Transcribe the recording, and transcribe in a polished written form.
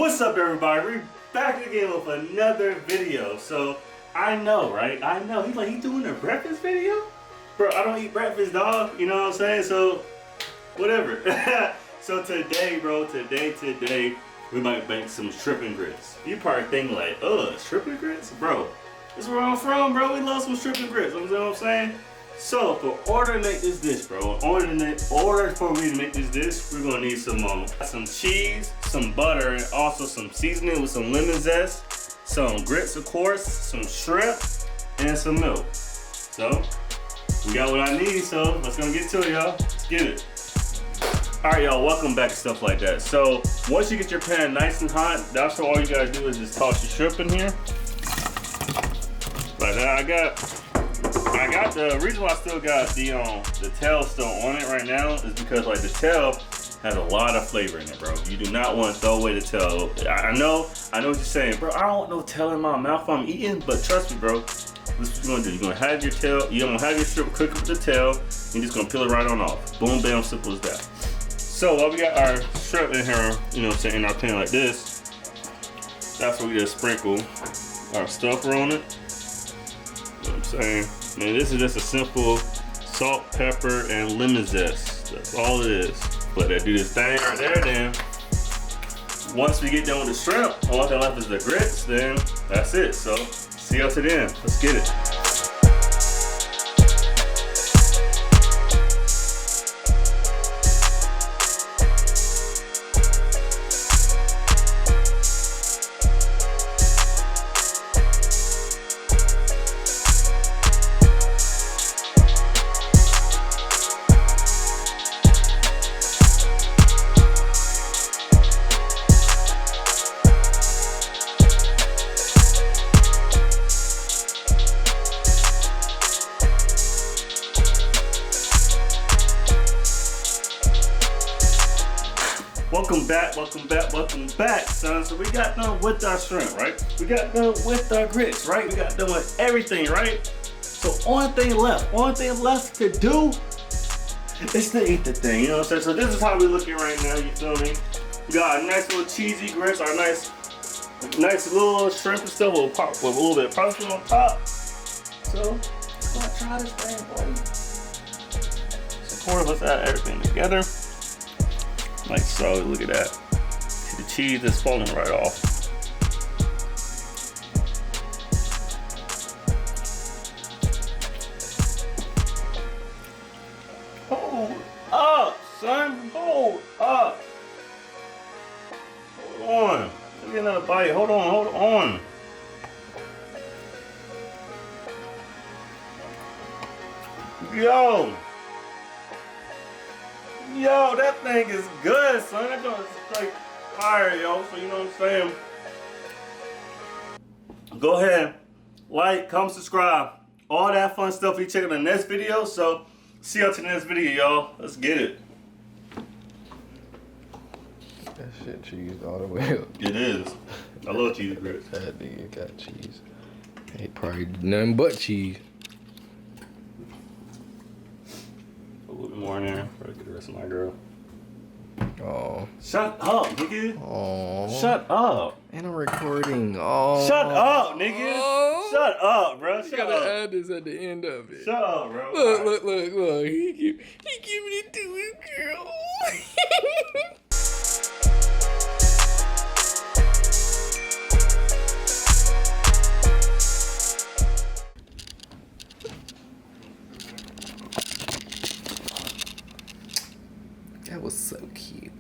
What's up, everybody? We're back again with another video. So I know, right? I know. He's like, he doing a breakfast video? Bro, I don't eat breakfast, dog. You know what I'm saying? So whatever. So today, bro, today, we might make some shrimp and grits. You probably think like, shrimp and grits? Bro, this is where I'm from, bro. We love some shrimp and grits. You know what I'm saying? So for order to make this dish, bro, in order for me to make this dish, we're gonna need some cheese, some butter, and also some seasoning with some lemon zest, some grits, of course, some shrimp, and some milk. So we got what I need. So let's gonna get to it, y'all. Let's get it. All right, y'all. Welcome back to Stuff Like That. So once you get your pan nice and hot, that's all you gotta do is just toss your shrimp in here. But I got the reason why I still got the tail still on it right now is because like the tail has a lot of flavor in it, bro. You do not want to throw away the tail. I know what you're saying, bro. I don't want no tail in my mouth while I'm eating, but trust me, bro. This is what you're gonna do. You're gonna have your tail. You're gonna have your shrimp cooked with the tail. You're just gonna peel it right on off. Boom, bam, simple as that. So while we got our shrimp in here, you know what I'm saying, in our pan like this, that's where we just sprinkle our stuffer on it. You know what I'm saying? Man, this is just a simple salt, pepper, and lemon zest. That's all it is. But I do this thing right there, then once we get done with the shrimp, all that left is the grits, then that's it. So see y'all to the end. Let's get it. Welcome back, son. So we got done with our shrimp, right? We got done with our grits, right? We got done with everything, right? So only thing left to do is to eat the thing, you know what I'm saying? So this is how we looking right now, you feel me? We got our nice little cheesy grits, our nice little shrimp and stuff with a little bit of parsley on top. So let's go try this thing, boy. So of course, let's add everything together. Like so, look at that. See, the cheese is falling right off. Hold up, son. Hold up. Hold on. Let me get another bite. Hold on. Yo, that thing is good, son. That goes straight fire, yo. So you know what I'm saying? Go ahead, like, comment, subscribe. All that fun stuff we check out in the next video. So see y'all to the next video, y'all. Let's get it. That shit cheese all the way up. It is. I love cheese grits. That nigga got cheese. Ain't probably nothing but cheese. A little bit more in there before I get the rest of my girl. Oh. Shut up, nigga. Oh. Shut up. And I'm recording. Oh. Shut up, nigga. Oh. Shut up, bro. Shut You gotta up. add this at the end of it. Shut up, bro. Look. He giving it to his girl. That was so cute.